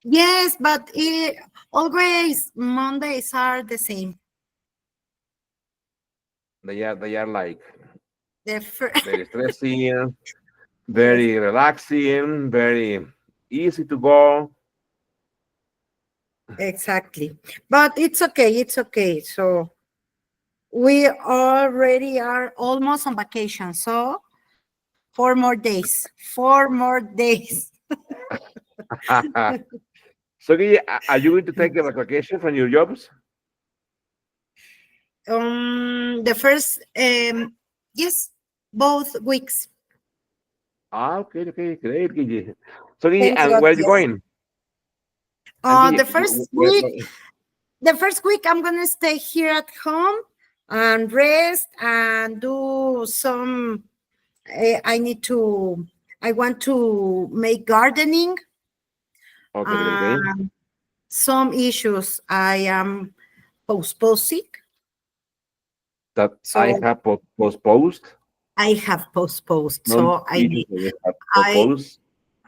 Yes, but always Mondays are the same. They are like The fir- very stressing, yes, very relaxing, very easy to go. exactly. But it's okay. It's okay. So we already are almost on vacation. So 4 more days. 4 more days. So, Guille, are you going to take a vacation from your jobs? The first, yes, both weeks. Okay, okay, great, Guille. So, Guille, Thanks and God. where are you Yes. going? And Guille, The first week, I'm gonna stay here at home and rest and do some. I need to. I want to make gardening. okay, okay, okay. Um, some issues I am postposing, That I so have postposed. I have postponed. Non So issues that you have I postposed.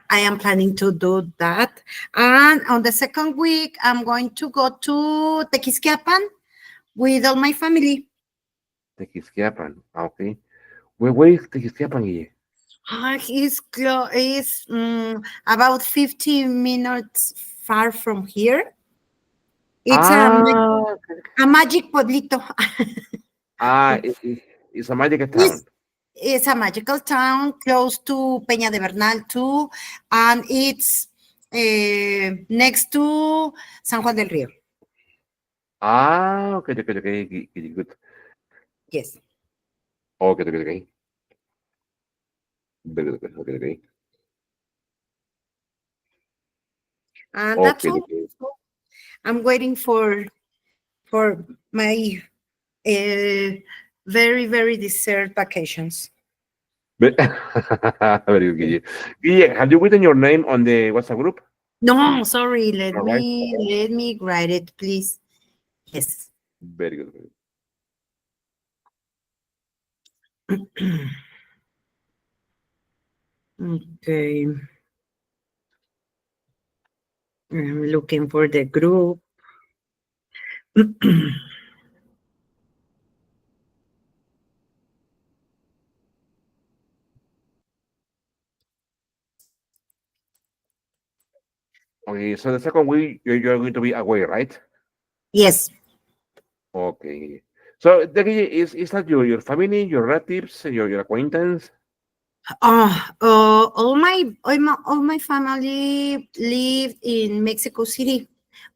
I am planning to do that. And on the second week, I'm going to go to Tequisquiapan with all my family. Tequisquiapan. Okay. Where is Tequisquiapan, Guille? It's about 50 minutes far from here. It's Ah, a magic pueblito. it's a magical town. it's, it's a magical town close to Peña de Bernal too, and it's next to San Juan del Rio. Ah, okay, okay, okay, good. Yes, Okay, okay, okay. Very good, okay, okay, okay. and that's Okay, all. okay. So I'm waiting for my uh, very deserved vacations. But- Very good, Guille. Guille, have you written your name on the WhatsApp group? No, sorry. Let All right. me let me write it, please. Yes. Very good. Very good. Okay. I'm looking for the group. Okay, so the second week you're going to be away, right? Yes. Okay. So the Guille, is that your family, your relatives, your acquaintance? All my family lived in Mexico City,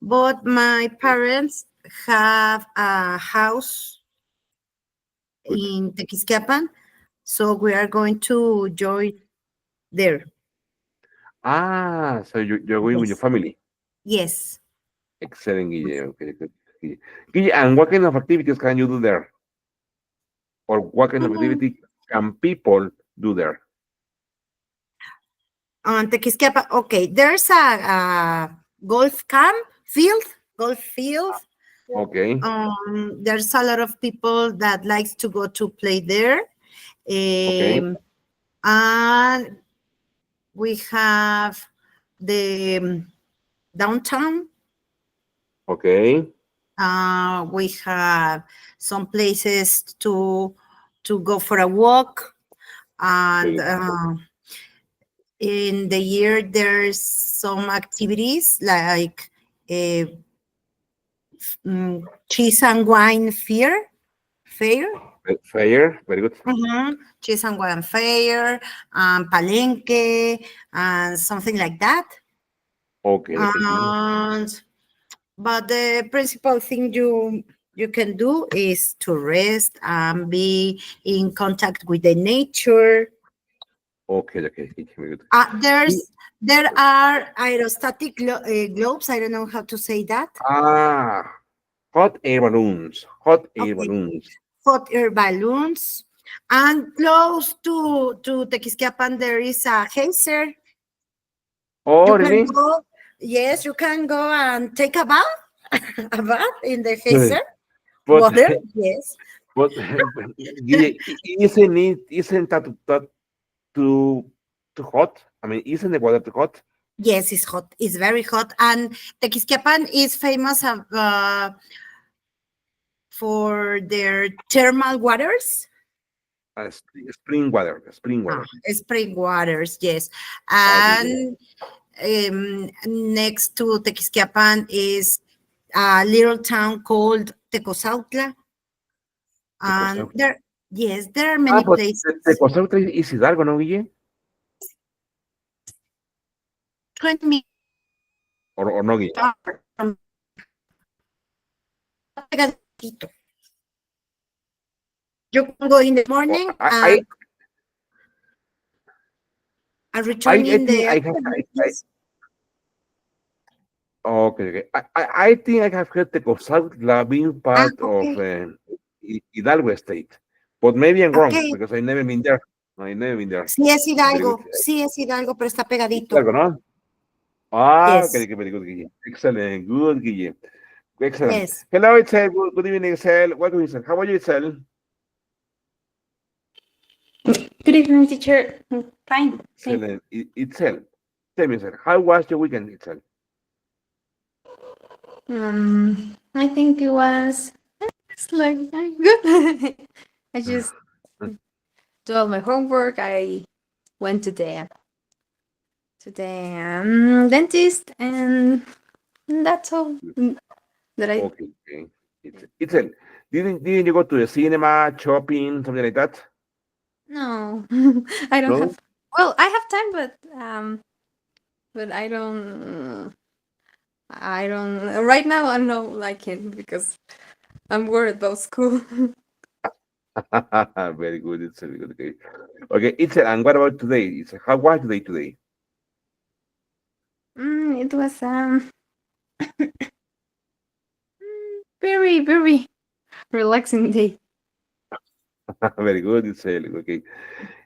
but my parents have a house Good. in Tequisquiapan, so we are going to join there. Ah, so you're going with your Yes. family. Yes. Excellent, Guille. Okay, good. Guille. Guille, and what kind of activities can you do there? Or what kind of Mm, activity can people do there? on Tequisquiapan, okay, there's a golf camp field, golf field. Okay, There's a lot of people that likes to go to play there. okay, And we have the downtown. okay. We have some places to go for a walk, and Very good. in the year there's some activities like uh, cheese and wine fair. Fair, very good. Cheese and wine fair, palenque, and something like that. Okay, okay, Guille. And but the principal thing you can do is to rest and be in contact with the nature. Okay, okay, Guille, very good. There are aerostatic globes. I don't know how to say that. Ah, hot air balloons. Hot air Okay, balloons. hot air balloons. And close to Tequisquiapan, there is a geyser. Oh, You can really? go. Yes, you can go and take a bath, a bath in the geyser But water. Yes. but Guille, isn't that too too hot? I mean, isn't the water too hot? Yes, it's hot. It's very hot. And Tequisquiapan is famous for their thermal waters. Spring Ah, water. spring waters, yes. Okay, okay. And next to Tequisquiapan is a little town called Tecozautla. And Tecozautla. there, yes, there are Ah, many pues places. Tecozautla es Hidalgo, ¿no, Guille? 20 minutes O no, Guille. from pegadito. You can go in the Oh, morning I, and I, return I in think the I have, afternoon. I Yes. okay, okay. I think I have heard Tecozautla being Ah, part of okay. Hidalgo State, but maybe I'm wrong Okay. because I never been there. I never been there. Sí es Very good. Hidalgo. Sí es Hidalgo, pero está pegadito. Hidalgo, ¿no? Ah, okay, Yes. okay, very good, Guille. Excellent, good, Guille. Excellent. Yes. Hello, Itzel. Good evening, Itzel. Welcome, Itzel. How are you, Itzel? Good evening, teacher. Fine. Thank Excellent. Itzel, tell me, Itzel, how was your weekend, Itzel? I think it was it's like good. I just do all my homework. I went to the dentist, and that's all that I Okay, okay. Itzel, didn't you go to the cinema, shopping, something like that? no. I don't No? have. Well, I have time, but I don't. I don't. Right now, I don't like it because I'm worried about school. Very good. It's very good. Okay. Okay. And what about today? How was today today? It was very very relaxing day. Very good. Okay.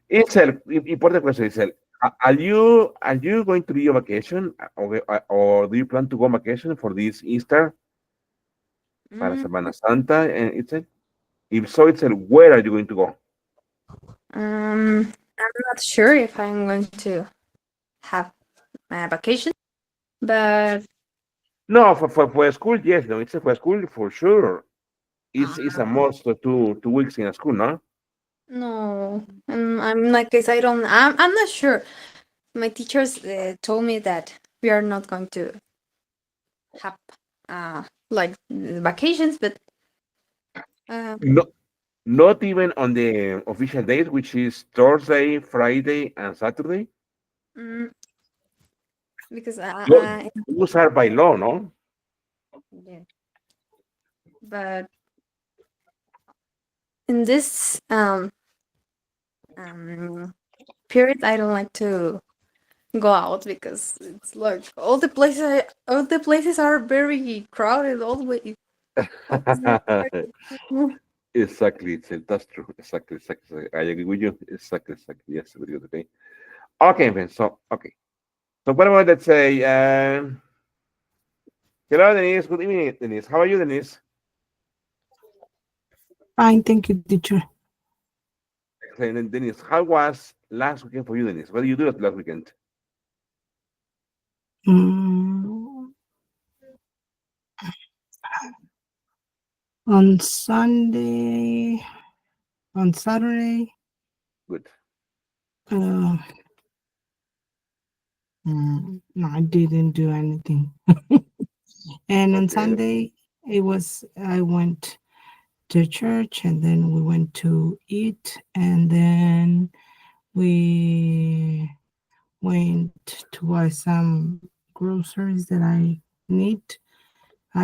Important question. Are you going to be on vacation, or do you plan to go on vacation for this Easter para Mm, Semana Santa? Itzel, if so, Itzel, where are you going to go? I'm not sure if I'm going to have a vacation, but No, for school, yes. No, it's for school for sure. It's a uh, must for 2 weeks in a school, no? no, I'm like this. I'm not sure. My teachers told me that we are not going to have like vacations, but uh, No, not even on the official days, which is Thursday, Friday, and Saturday. mm, because Those are by law, no? yeah, but in this um period, I don't like to go out because it's like all the places are very crowded always. Always very crowded. Exactly, that's true. Exactly. I agree with you. Exactly. Yes, very good. Okay. Okay, then. Okay. So, what about, let's say, hello, Denise. Good evening, Denise. How are you, Denise? Fine, thank you, teacher. Excellent. Denise, how was last weekend for you, Denise? What did you do last weekend? Mm, on Sunday, on Saturday, Good. uh, no, I didn't do anything. And on Okay. Sunday, I went to church and then we went to eat and then we went to buy some groceries that I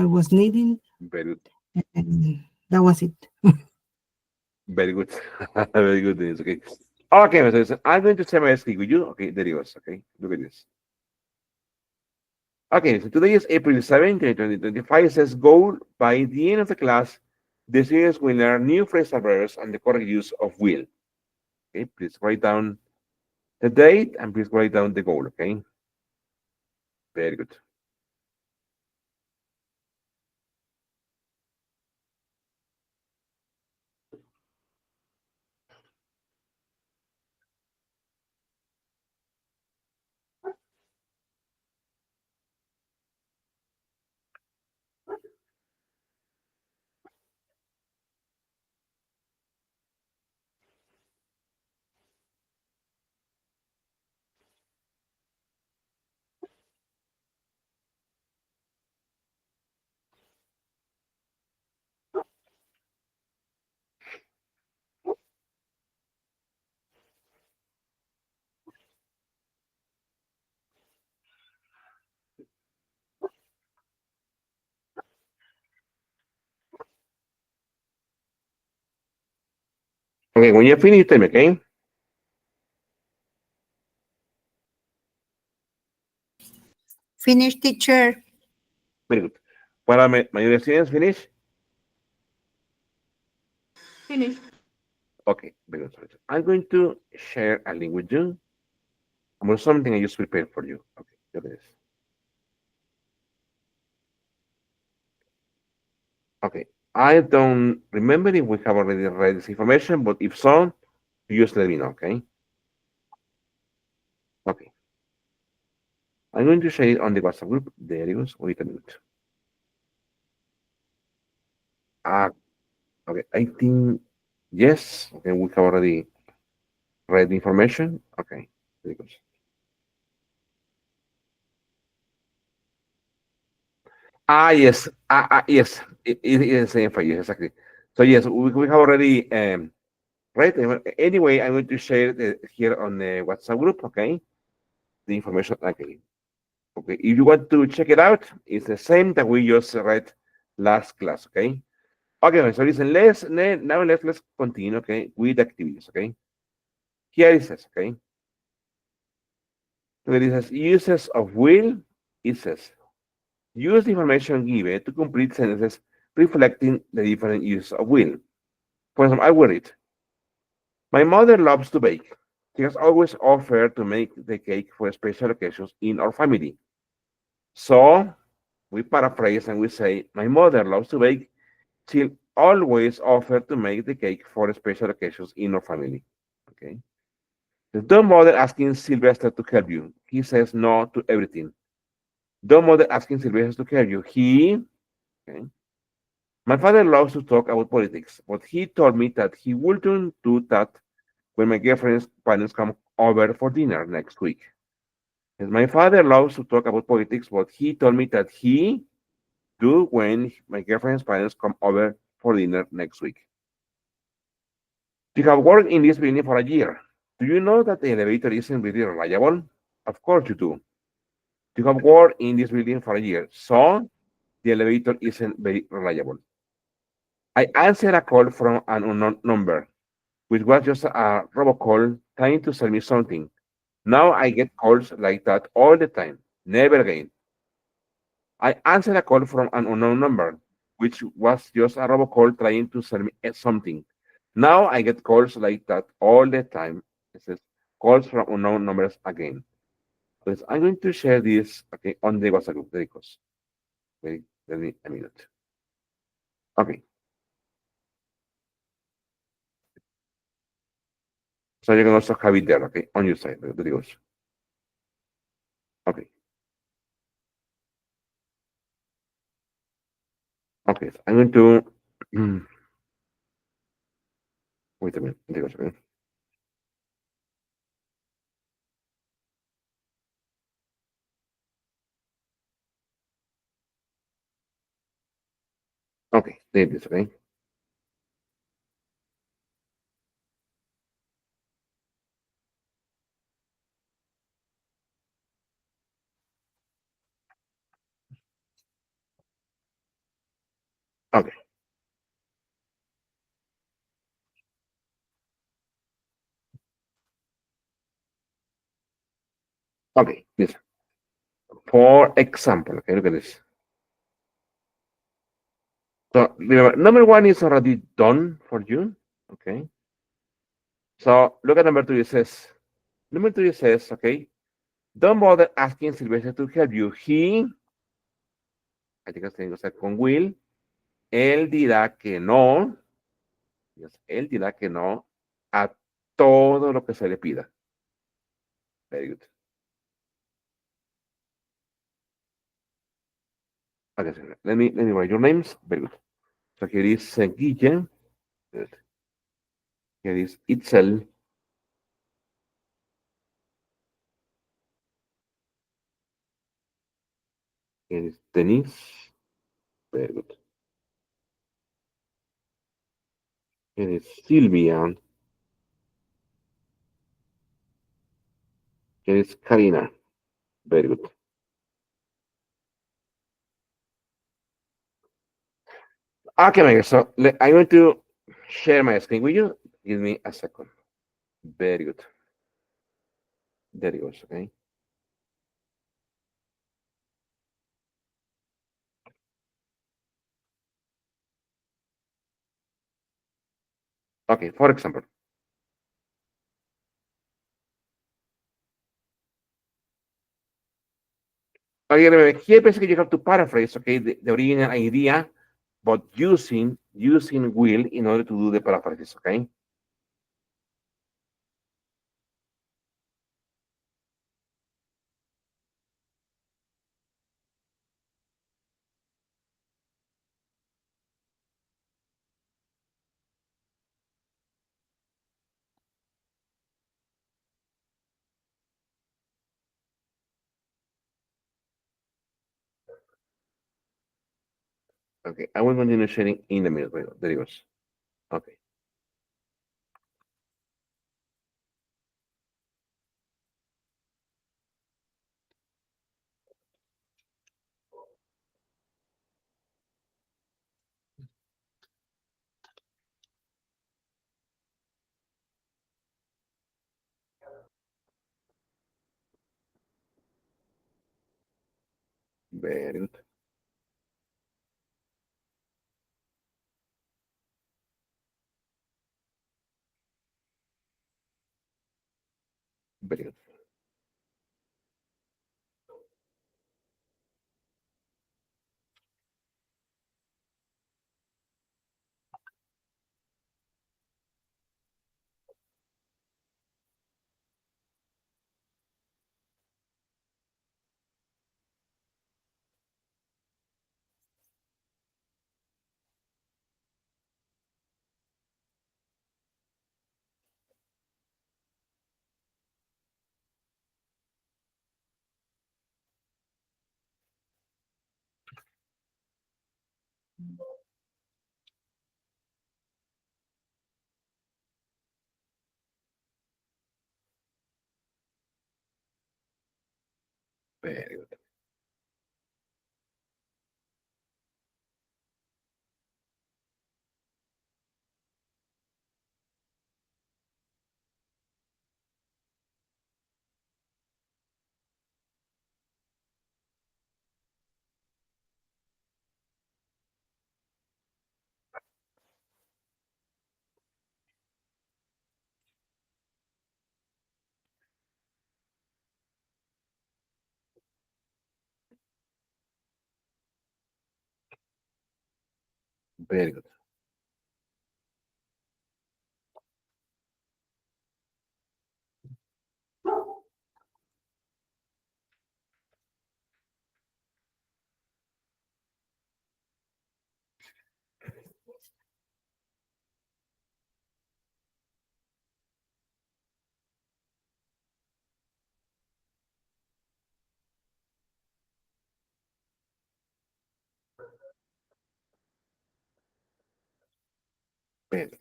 was needing, Very good. and that was it. Very good. Very good, Denise. Okay. Okay, so I'm going to share my screen with you. Okay, there it goes. Okay, look at this. Okay, so today is April 7th, 2025. It says goal by the end of the class, the students will learn new phrase verbs and the correct use of will. Okay, please write down the date and please write down the goal. Okay, very good. Okay, when you finish, tell me, okay? Finish, teacher. Very good. What are my students finish? Finish. Okay, very good. Sorry. I'm going to share a link with you about something I just prepared for you. Okay, look at this. Okay, I don't remember if we have already read this information, but if so, you just let me know, okay? Okay, I'm going to share it on the WhatsApp group. There it goes. Wait a minute. Ah, okay, I think yes. Okay, we have already read the information. Okay, there it goes. Ah, yes. Yes. It is the same for you, exactly. So yes, we have already right. Anyway, I'm going to share here on the WhatsApp group. Okay, the information. Okay. Okay. If you want to check it out, it's the same that we just read last class. Okay. Okay. So listen. Now let's continue. Okay, with activities. Okay. Here it says. Okay. So it says uses of will. It says use the information given to complete sentences reflecting the different uses of will. For example, I will read. My mother loves to bake. She has always offered to make the cake for special occasions in our family. So we paraphrase and we say, my mother loves to bake. She'll always offer to make the cake for special occasions in our family. Okay. So don't bother asking Sylvester to help you. He says no to everything. Don't bother asking Sylvester to help you. Okay. My father loves to talk about politics, but he told me that he wouldn't do that when my girlfriend's parents come over for dinner next week. Yes, my father loves to talk about politics, but he told me that he do when my girlfriend's parents come over for dinner next week. You have worked in this building for a year. Do you know that the elevator isn't really reliable? Of course you do. You have worked in this building for a year, so the elevator isn't very reliable. I answered a call from an unknown number, which was just a robocall trying to sell me something. Now I get calls like that all the time. Never again. I answered a call from an unknown number, which was just a robocall trying to sell me something. Now I get calls like that all the time. It says calls from unknown numbers again. So I'm going to share this okay on the WhatsApp group. There it goes. Wait, let me a minute. Okay. So you can also have it there, okay, on your side. There it goes. Okay. Okay. So I'm going to wait a minute. There it goes. Okay. Okay. There it is. Okay. Okay. Okay. This. For example, okay, look at this. So remember, number one is already done for you. Okay. So look at number two. Number two it says, okay, don't bother asking Sylvester to help you. I think it's o sea, con Will, él dirá que no, yes, él dirá que no a todo lo que se le pida. Very good. Okay, so let me write your names. Very good. So here is Guille. Good. Here is Itzel. Here is Denise. Very good. Here is Sylvia. Here is Karina. Very good. Okay, Miguel. So I'm going to share my screen with you. Give me a second. Very good. There it goes. Okay. Okay. For example, okay, remember, here basically you have to paraphrase, okay, the original idea, but using will in order to do the paraphrases, okay? Okay, I will continue sharing in a minute. There it goes. Okay, very good, very good, very good, very good. Very good.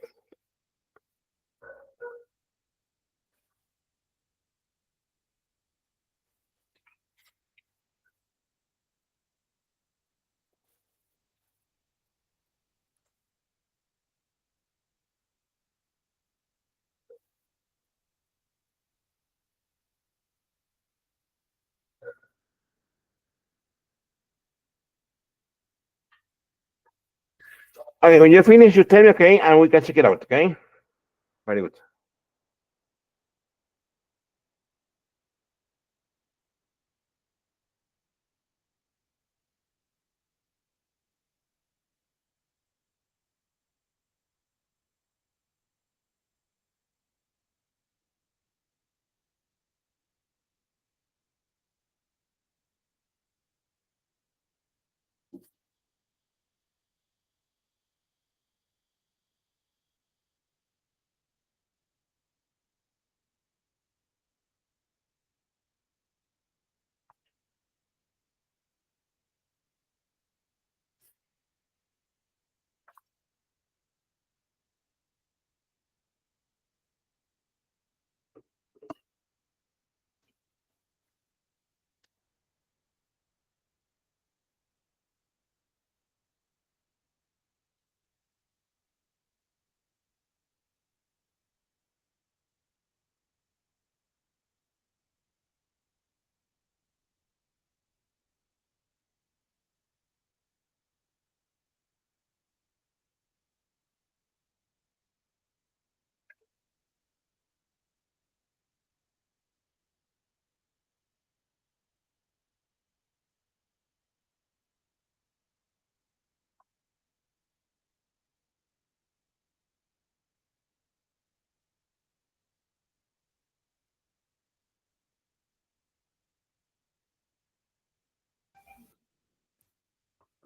Okay, when you finish, you tell me, okay, and we can check it out, okay? Very good.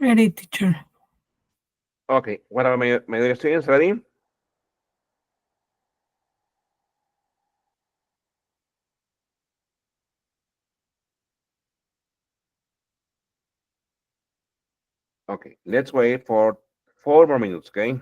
Ready, teacher. Okay, what about my other students? Ready? Okay, let's wait for 4 more minutes, okay?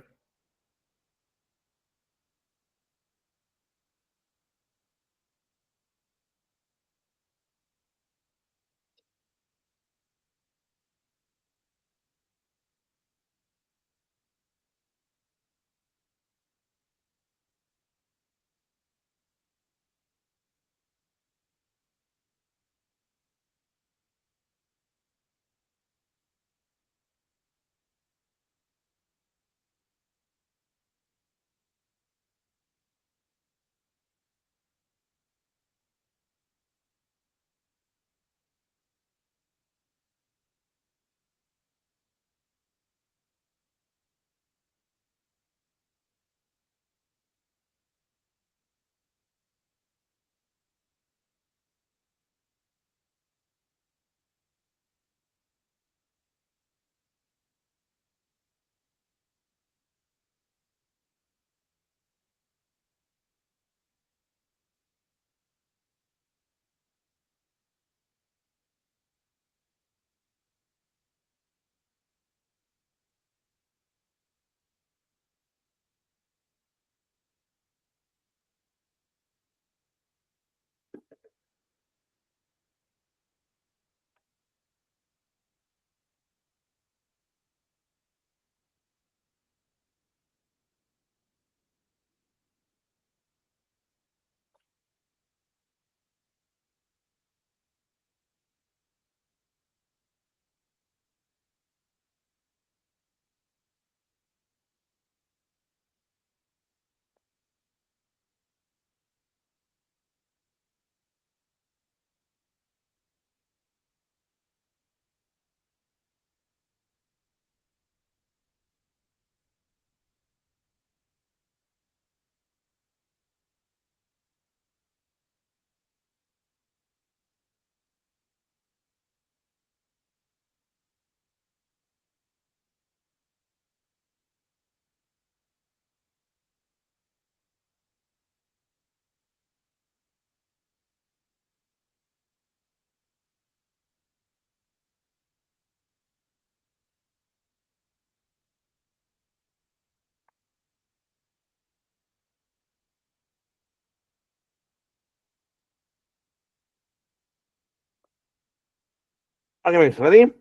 Okay, miss, ready?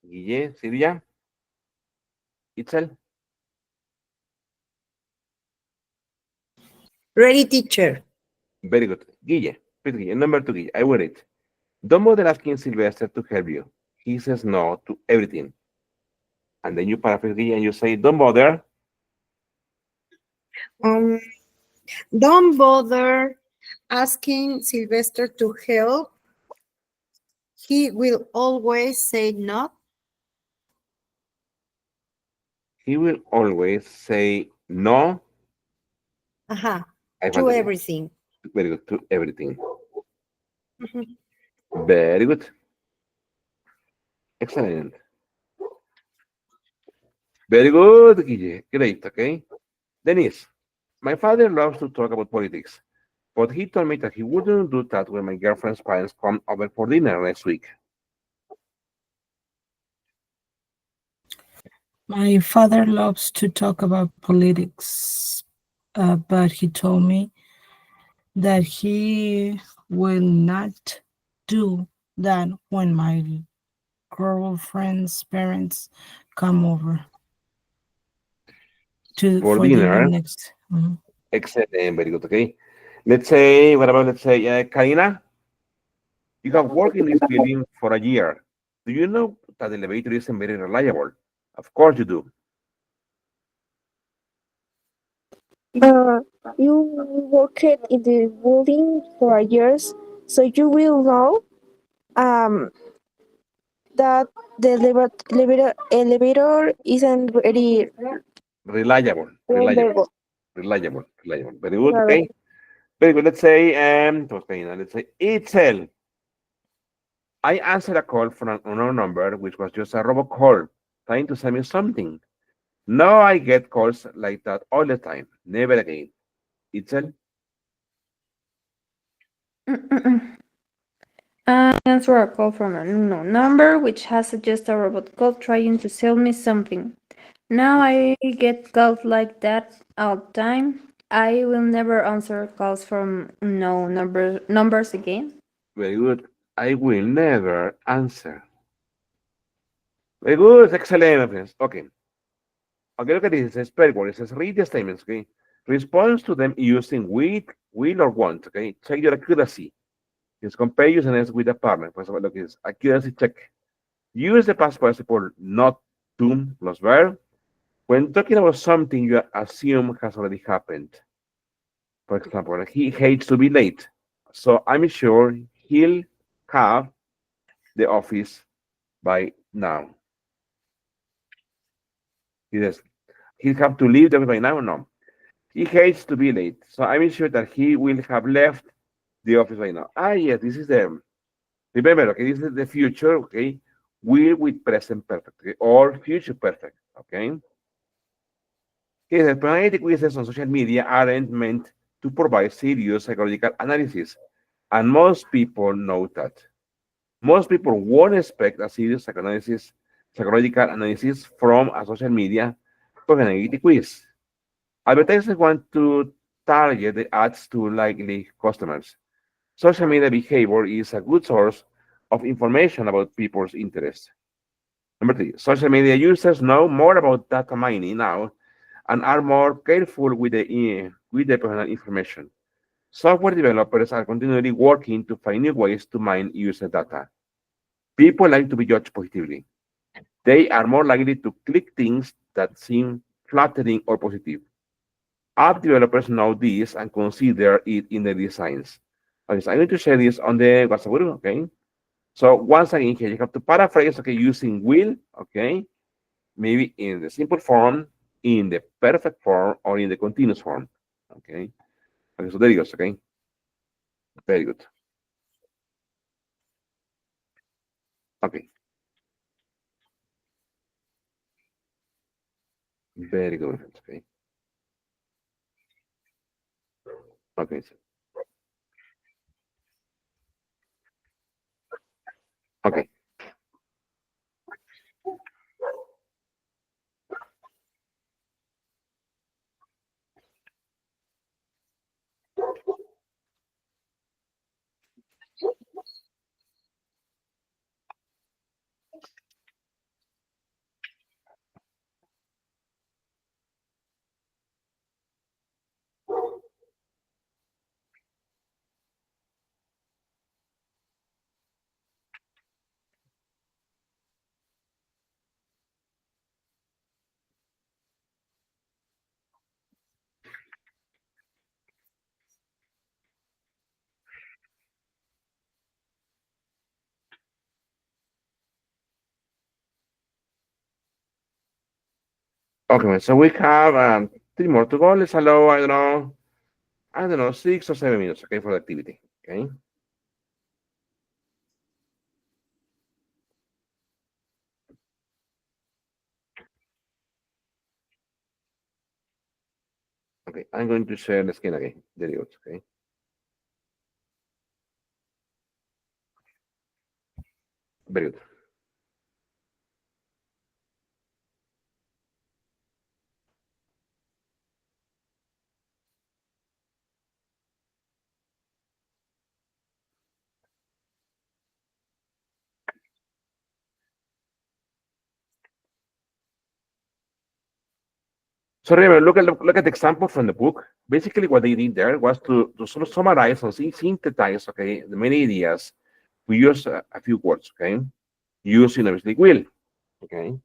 Guille, Silvia, Itzel. Ready, teacher. Very good. Guille, please, Guille. Number two, Guille. I will read. Don't bother asking Sylvester to help you. He says no to everything. And then you paraphrase Guille and you say, don't bother. Um, don't bother asking Sylvester to help. He will always say no. He will always say no. Uh-huh, I found to it. everything. Very good. To everything. Mhm. Very good. Excellent. Very good, Guille. Great, okay? Denise, my father loves to talk about politics, but he told me that he wouldn't do that when my girlfriend's parents come over for dinner next week. My father loves to talk about politics, but he told me that he will not do that when my girlfriend's parents come over to For for dinner dinner, next. Mhm. excellent, very good, okay? Let's say, what about, let's say, Karina, you have worked in this building for a year. Do you know that the elevator isn't very reliable? Of course you do. Uh, you worked in the building for years, so you will know um, that the elevator isn't very Reliable, reliable, reliable. reliable, reliable. Very good, okay? Very good. Let's say, let's say Itzel. I answered a call from an unknown number, which was just a robocall trying to sell me something. Now I get calls like that all the time. Never again. Itzel? Answer a call from an unknown number, which has just a robot call trying to sell me something. Now I get calls like that all the time. I will never answer calls from no numbers again. Very good. I will never answer. Very good. Excellent, my friends. Okay. Okay, look at this. It says per word. It says read the statements, okay? Response to them using will or want, okay? Check your accuracy. It's compare userness with a partner. Por eso lo que es accuracy check. Use the past participle not to plus verb when talking about something you assume has already happened. For example, he hates to be late. So I'm sure he'll have the office by now. He says, he'll have to leave the office by now? No. He hates to be late. So I'm sure that he will have left the office by now. Ah, yes, this is the, remember, okay, this is the future, okay? Will with present perfect, okay? Or future perfect, okay? Okay, the personality quizzes on social media aren't meant to provide serious psychological analysis. And most people know that. Most people won't expect a serious psychological analysis from a social media personality quiz. Advertisers want to target the ads to likely customers. Social media behavior is a good source of information about people's interests. Number three, social media users know more about data mining now and are more careful with the personal information. Software developers are continually working to find new ways to mine user data. People like to be judged positively. They are more likely to click things that seem flattering or positive. App developers know this and consider it in their designs. Okay, so I'm going to share this on the WhatsApp group, okay? So once again, here you have to paraphrase, okay, using will, okay? Maybe in the simple form, in the perfect form, or in the continuous form, okay? Okay, so there you go, okay? Very good. Okay, very good, okay? Okay, okay. Okay, so we have three more to go. Let's allow, I don't know, 6 or 7 minutes, okay, for the activity, okay? Okay, I'm going to share the screen again. There you go, okay? Very good. So remember, look at the example from the book. Basically, what they did there was to sort of summarize and synthesize, okay, the many ideas. We use a few words, okay, using obviously will, okay.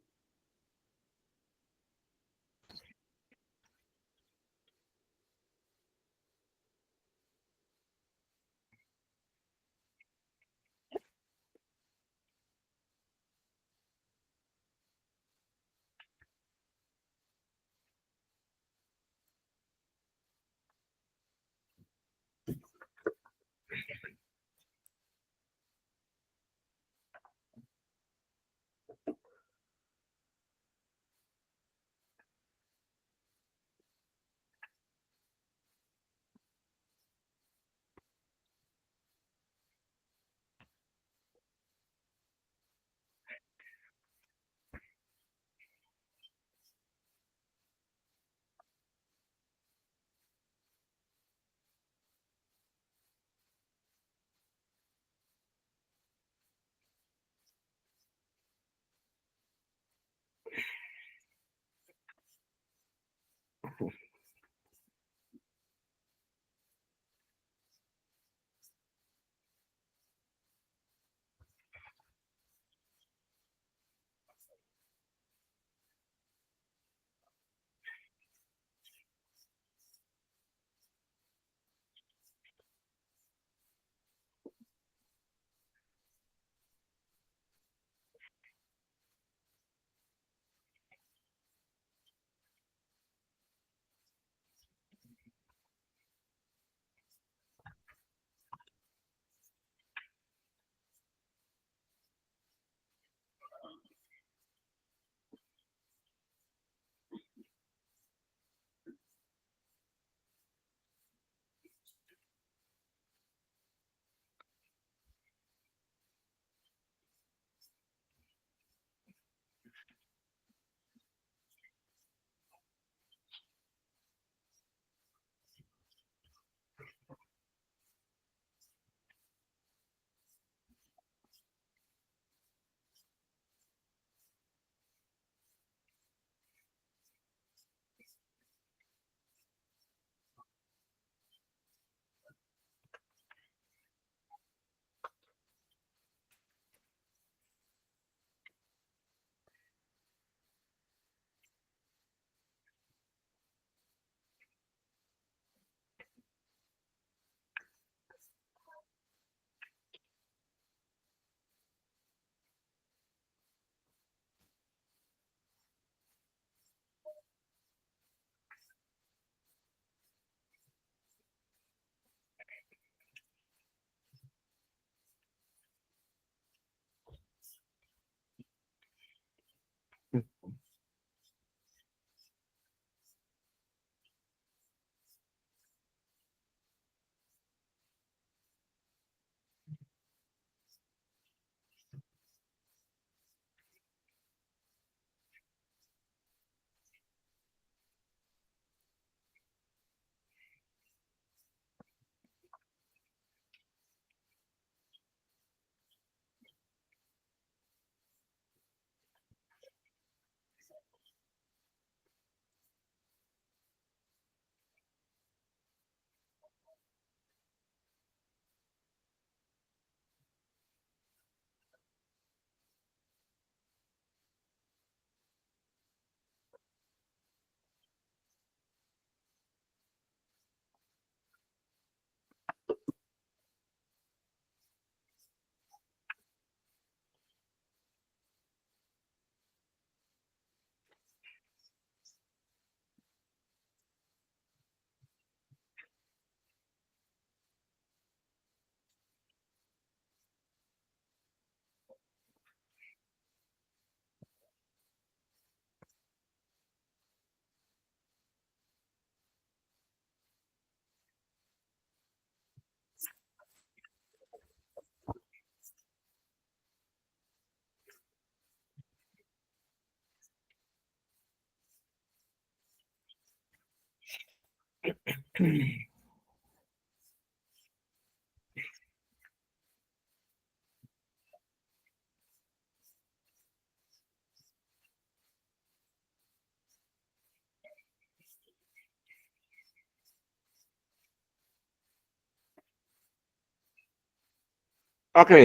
Okay,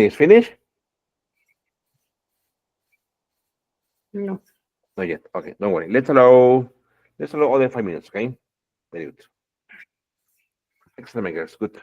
it's finished? No. Not yet. Okay, don't worry. Let's allow other 5 minutes, okay? Very good. Excellent, my girls. Good.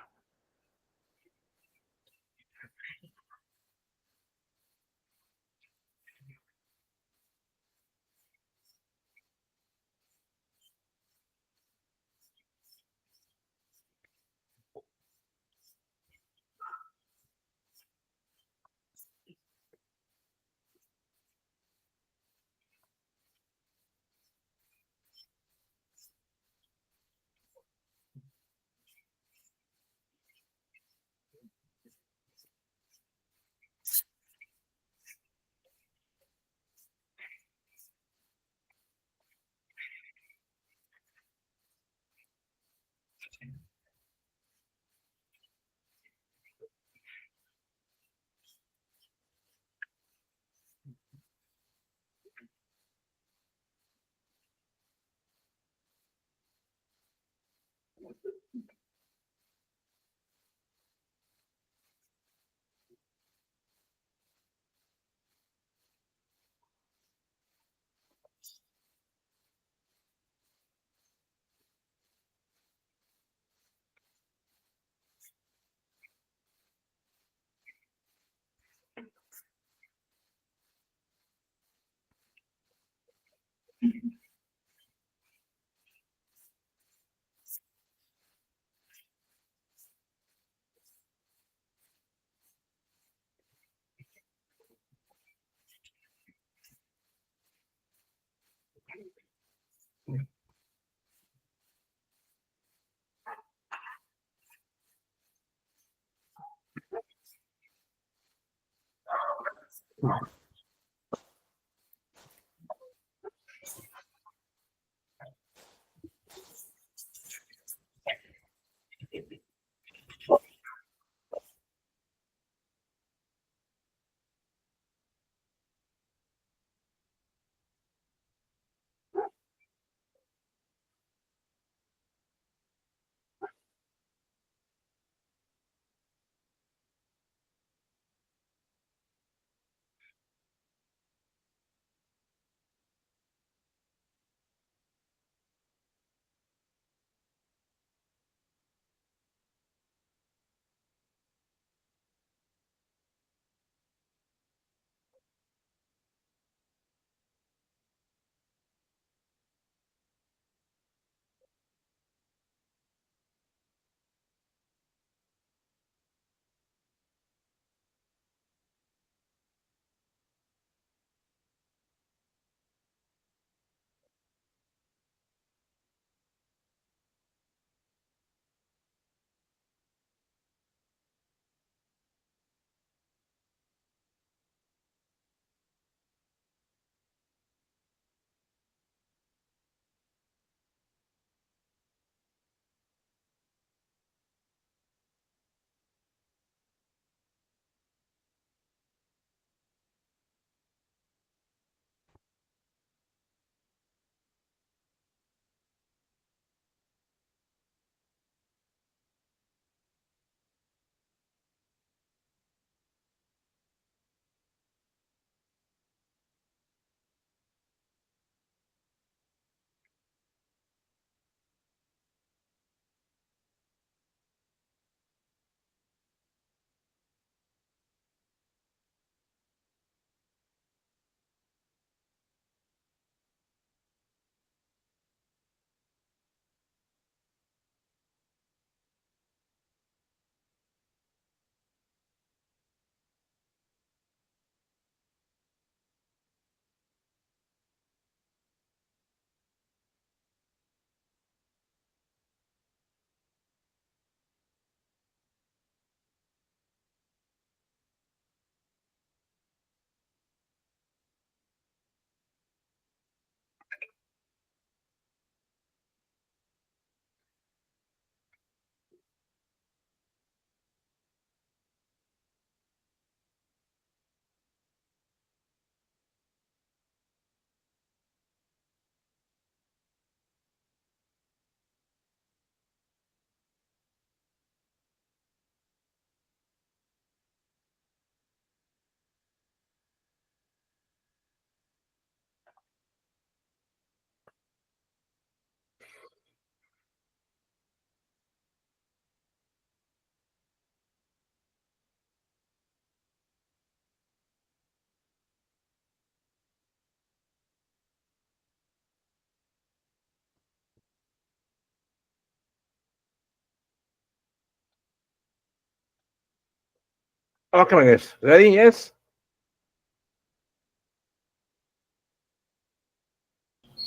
Okay, my guys. Ready? Yes?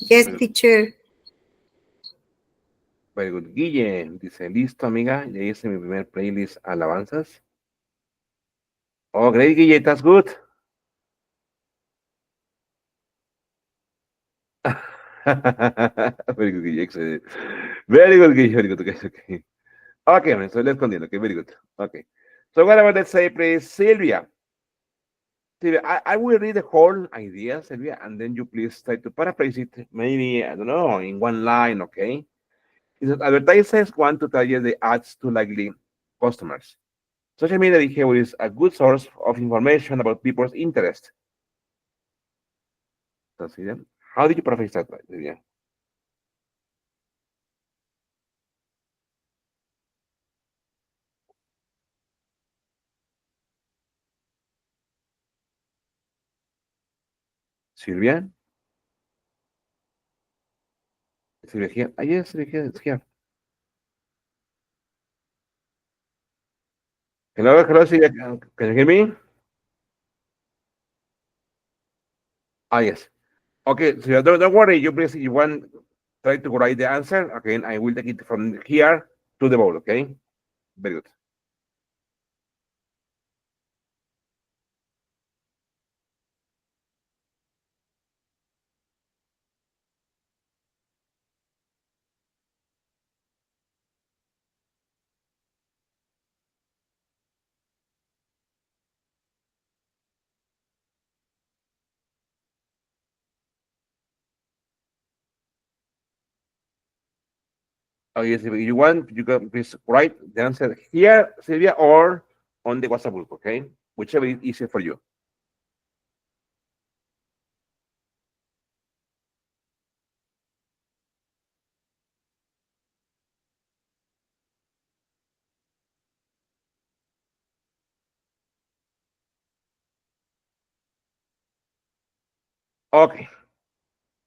Yes, Very good. teacher. Very good. Guille dice, listo, amiga. Ya hice mi primer playlist alabanzas. Oh, great, Guille. That's good. Very good, Guille. Excellent. Very good, Guille. Very good. Okay. Okay. Okay, man. So let's continue. Okay, very good. Okay. So what about, let's say, please, Sylvia. Sylvia, I will read the whole idea, Sylvia, and then you please try to paraphrase it, maybe, I don't know, in one line, okay? It says, advertisers want to target the ads to likely customers. Social media behavior is a good source of information about people's interest. So, Sylvia, how did you paraphrase that, Sylvia? Sylvia? Sylvia here? Ah, yes, Sylvia here. It's here. Hello, hello, Sylvia. Can you hear me? Ah, yes. Okay, so don't worry. You please, you want try to write the answer. Okay, I will take it from here to the board. Okay, very good. Oh yes, if you want, you can please write the answer here, Sylvia, or on the WhatsApp group. Okay, whichever is easier for you. Okay,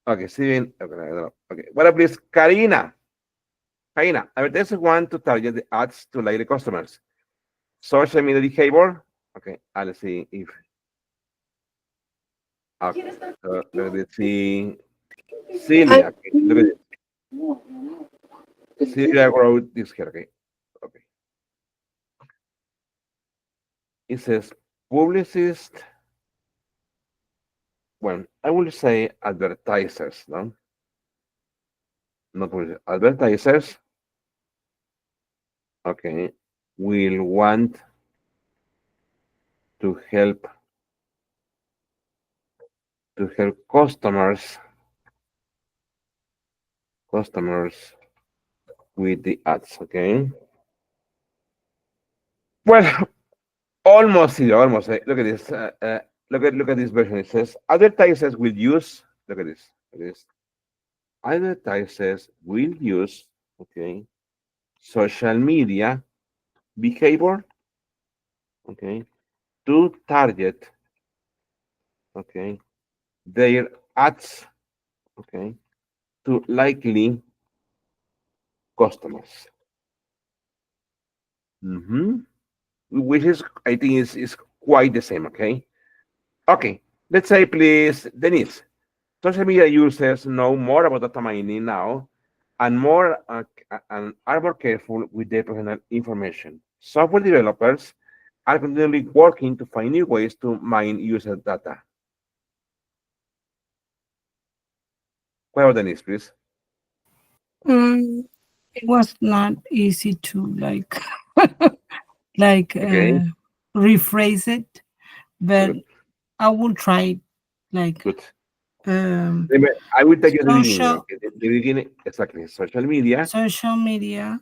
okay, Sylvia. Okay, I don't know. Okay, well, please, Karina. Karina, advertisers want to target the ads to likely customers. Social media behavior. Okay, let's see if. Okay, so let's see. I Sylvia, okay, look at this. Sylvia wrote this here. Okay, okay. It says publicist. Well, I will say advertisers, no? Not publicist. Advertisers, okay, will want to help customers with the ads, okay? Well, almost here, almost. Look at this. Look at this version. It says advertisers will use. Look at this. Look at this. Advertisers will use, okay, social media behavior, okay, to target, okay, their ads, okay, to likely customers. Mhm. Which is, I think, is quite the same, okay? Okay, let's say, please, Denise. Social media users know more about data mining now and are more careful with their personal information. Software developers are continually working to find new ways to mine user data. What about Denise, please? Mm, it was not easy to like Okay, rephrase it, but good, I will try like good. um I will take you the beginning. social Okay, the beginning, exactly. Social media, social media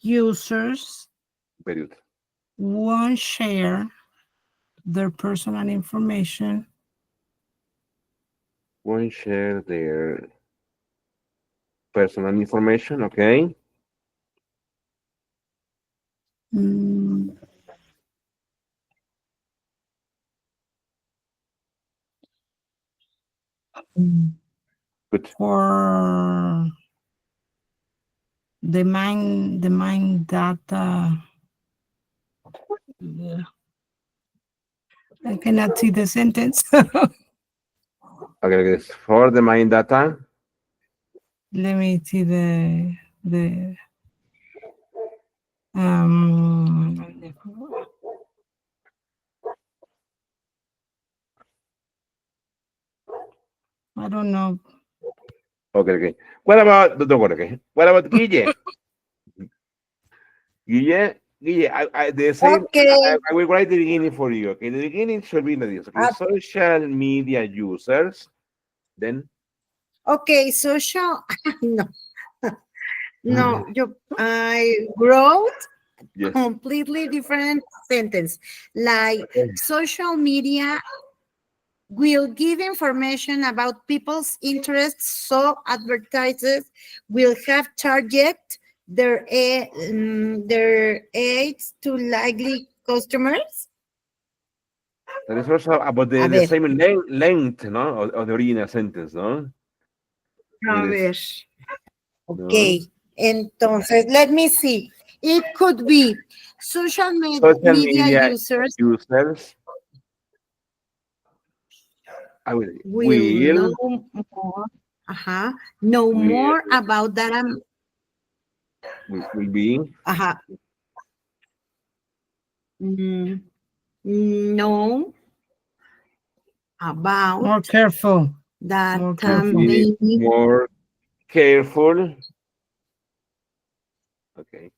users very good. won't share their personal information Won't share their personal information, okay? mm, Good. for the mine data. I cannot see the sentence. Okay, look at this. For the main data, Let me see the um. I don't know. okay, okay. What about, don't worry, okay. What about Guille? Guille, the same, Okay. I will write the beginning for you, okay? The beginning should be like this, okay? Uh, Social media users, then, okay. Social. No, no. I wrote yes. completely different sentence. Like Okay. social media will give information about people's interests, so advertisers will have target their aids to likely customers. That is also about A the ver, same length, no, of the original sentence, no? Look at a this, ver. no? Okay. Entonces, let me see. It could be social Social media media users users, I will know more, know will, more about that. will be Uh-huh, mm, know More about careful. that More will careful. be maybe. more careful. Okay.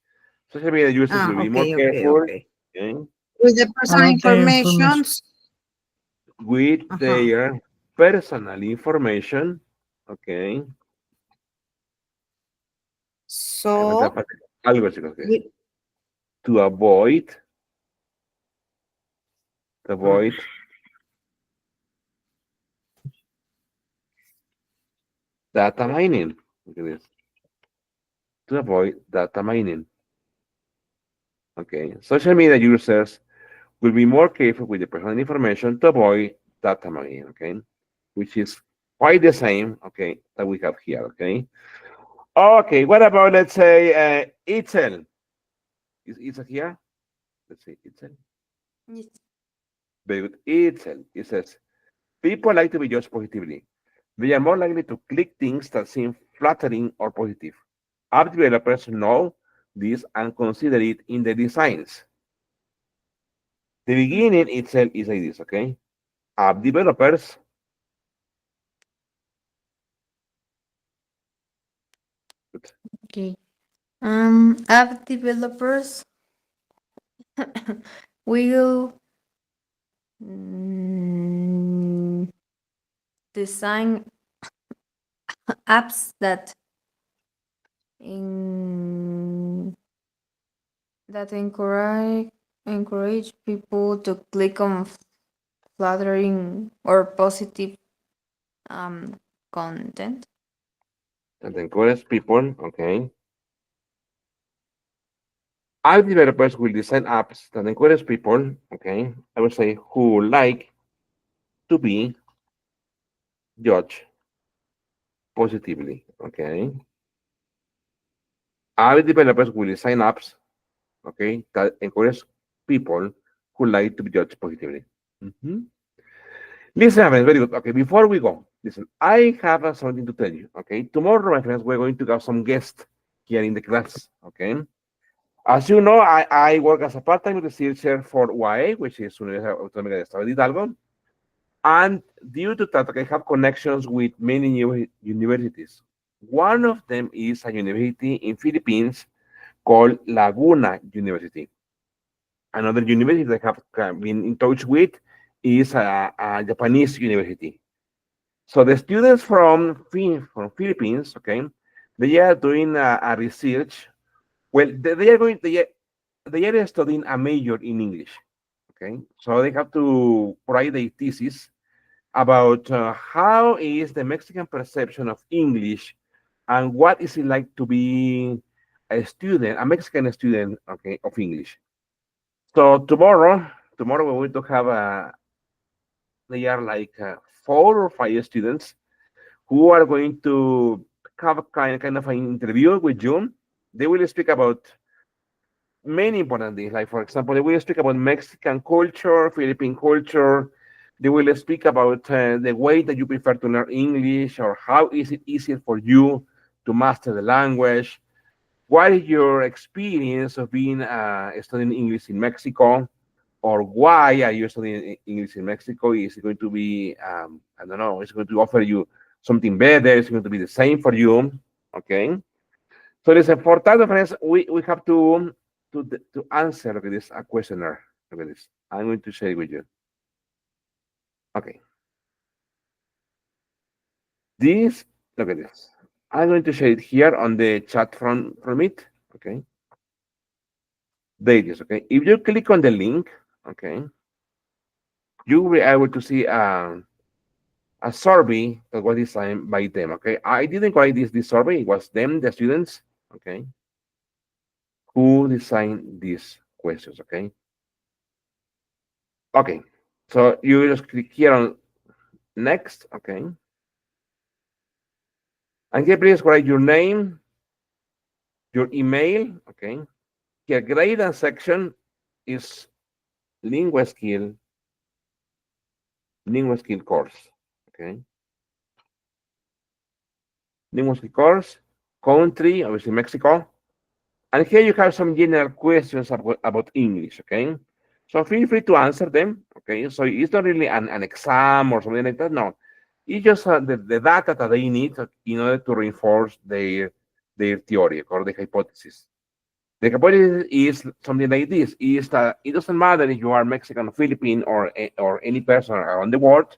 Social media users will be more Okay, okay, careful, okay. okay, With the personal About their information. information. with Uh-huh. their personal information. Okay. Me falta So, algo, chicos, que we, to avoid, to uh, avoid data mining. Look at this. To avoid data mining. Okay. Social media users will be more careful with the personal information to avoid data mining. Okay. Which is quite the same. Okay. That we have here. Okay. Okay. What about, let's say, Itzel? Is Itzel here? Let's see. Itzel. Yes. Very good. Itzel. It says, people like to be judged positively. They are more likely to click things that seem flattering or positive. App developers know this and consider it in the designs. The beginning itself is like this, okay? App developers, Okay. App developers will mm, design apps in, that encourage people to click on flattering or positive um content. that encourage people, okay? App developers will design apps that encourage people, okay? I would say who like to be judged positively, okay? App developers will design apps, okay, that encourage people who like to be judged positively. Mhm. Listen, friends, very good. Okay, before we go, listen, I have something to tell you. Okay, tomorrow, my friends, we're going to have some guests here in the class. Okay, as you know, I work as a part-time researcher for UAE, which is Universidad Autónoma del Estado de Hidalgo, and due to that, I have connections with many new universities. One of them is a university in Philippines called Laguna University. Another university that I have been in touch with is a Japanese university. So the students from Philippines, okay, they are doing a research. Well, they are studying a major in English. Okay, so they have to write a thesis about how is the Mexican perception of English and what is it like to be a student, a Mexican student, okay, of English. So tomorrow we're going to have they are like 4 or 5 students who are going to have a kind of an interview with you. They will speak about many important things. Like, for example, they will speak about Mexican culture, Philippine culture. They will speak about the way that you prefer to learn English, or how is it easier for you to master the language. What is your experience of being studying English in Mexico? Or why are you studying English in Mexico? Is it going to be, I don't know, is it going to offer you something better? Is it going to be the same for you? Okay. So it's important, friends, we have to answer, look at this, a questionnaire. Look at this. I'm going to share it with you. Okay. This, look at this. I'm going to share it here on the chat from it. Okay. There it is. Okay. If you click on the link, okay, you will be able to see a survey that was designed by them. Okay. I didn't create this survey. It was them, the students, okay, who designed these questions. Okay. Okay. So you just click here on next. Okay. And here, please write your name, your email. Okay. Here, grade and section is lingual skill course. Okay. Lingual skill course, country, obviously Mexico. And here you have some general questions about English. Okay. So feel free to answer them. Okay. So it's not really an exam or something like that. No. It's just the data that they need in order to reinforce their theory or the hypothesis. The hypothesis is something like this: is that it doesn't matter if you are Mexican, Philippine, or any person around the world,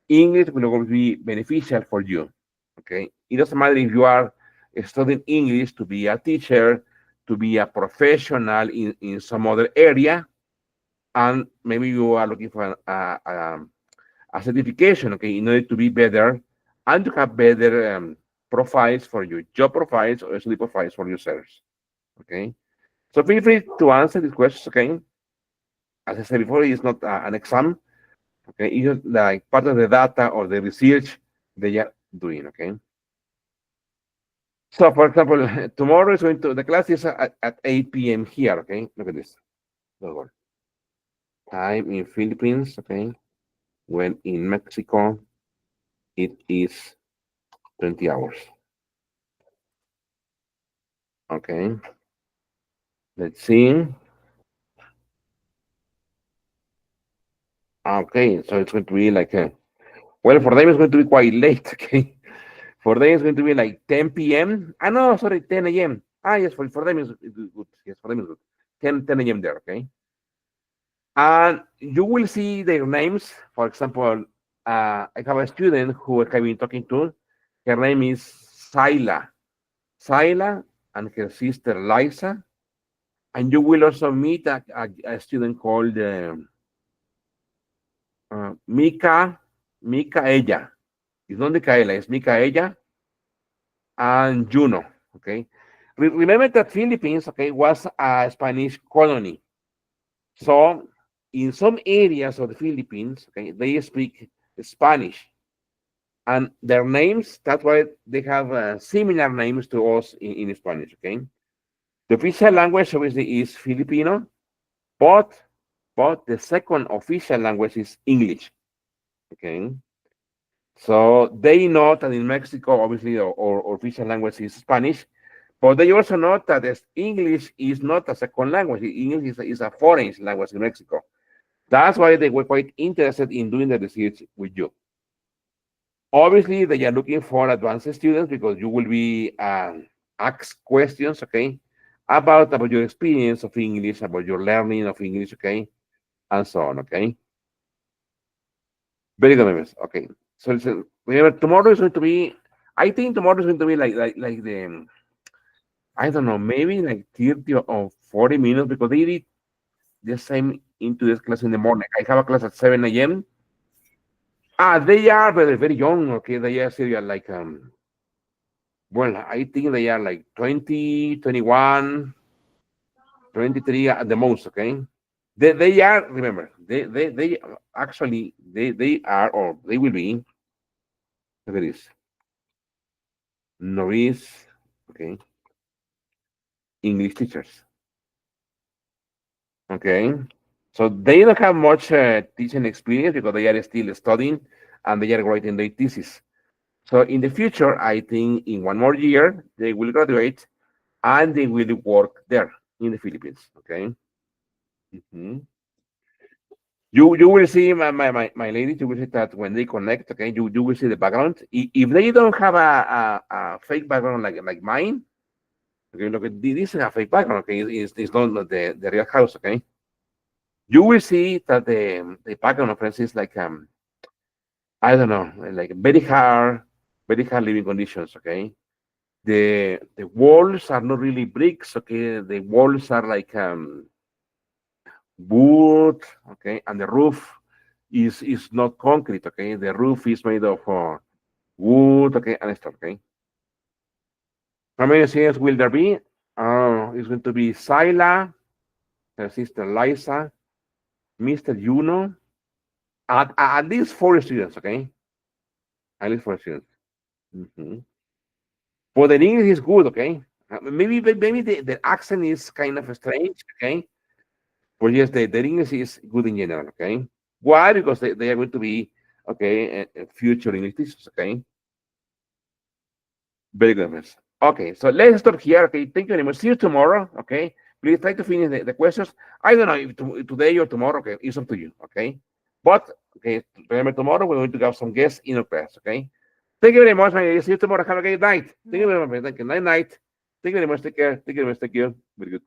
English will always be beneficial for you. Okay, it doesn't matter if you are studying English to be a teacher, to be a professional in some other area, and maybe you are looking for a certification, okay, in order to be better and to have better profiles for your job profiles or study profiles for yourselves. Okay. So feel free to answer these questions. Okay. As I said before, it's not an exam. Okay. It's just like part of the data or the research they are doing. Okay. So, for example, tomorrow is going to, the class is at 8 p.m. here. Okay. Look at this. Time in Philippines. Okay. When in Mexico, it is 20 hours. Okay. Let's see. Okay, so it's going to be like, well, for them it's going to be quite late. Okay, for them it's going to be like 10 p.m. Ah, no, sorry, 10 a.m. Ah, yes, for them it's good. Yes, for them it's good. 10 a.m. there. Okay, and you will see their names. For example, I have a student who I've been talking to. Her name is Saila. Saila and her sister Liza. And you will also meet a student called Mika, ella. It's not Micaela, it's Mika ella and Juno. Okay. Remember that Philippines, okay, was a Spanish colony. So in some areas of the Philippines, okay, they speak Spanish. And their names, that's why they have similar names to us in Spanish, okay? The official language obviously is Filipino, but the second official language is English, okay? So they know that in Mexico, obviously, our official language is Spanish, but they also know that English is not a second language. English is a foreign language in Mexico. That's why they were quite interested in doing the research with you. Obviously, they are looking for advanced students because you will be asked questions, okay, about your experience of English, about your learning of English, okay, and so on, okay. Very good, members. Okay. So remember, tomorrow is going to be. I think tomorrow is going to be like the I don't know, maybe like 30 or 40 minutes because they did the same into this class in the morning. I have a class at 7 a.m. Ah, they are very young. Okay, they are still like well, I think they are like 20, 21, 23 at the most. Okay, they are. Remember, they actually they are or they will be. Look at this. Novice, okay, English teachers. Okay. So they don't have much teaching experience because they are still studying and they are writing their thesis. So in the future, I think in 1 more year, they will graduate and they will work there in the Philippines. Okay. Mhm. You will see my lady, you will see that when they connect, okay, you will see the background. If they don't have a fake background like mine, okay, look, this is a fake background, okay, it's not the real house, okay. You will see that the background of friends is like I don't know, like very hard living conditions, okay. The walls are not really bricks, okay. The walls are like wood, okay, and the roof is not concrete, okay. The roof is made of wood, okay, and stuff, okay. How many students will there be? It's going to be Sila, her sister Liza, Mr. Juno, at least 4 students, okay? At least 4 students. Mhm. For the English is good, okay? Maybe the accent is kind of strange, okay? But yes, the English is good in general, okay? Why? Because they are going to be, okay, future English teachers, okay? Very good, miss. Okay, so let's stop here. Okay, thank you very much. See you tomorrow. Okay, please try to finish the questions. I don't know if today or tomorrow. Okay, it's up to you. Okay, but okay, remember tomorrow we're going to have some guests in our class. Okay, thank you very much. My dear. See you tomorrow. Have a great night. Thank you very much. Thank you. Night night. Thank you very much. Take care. Thank you very much. Thank you. Very good.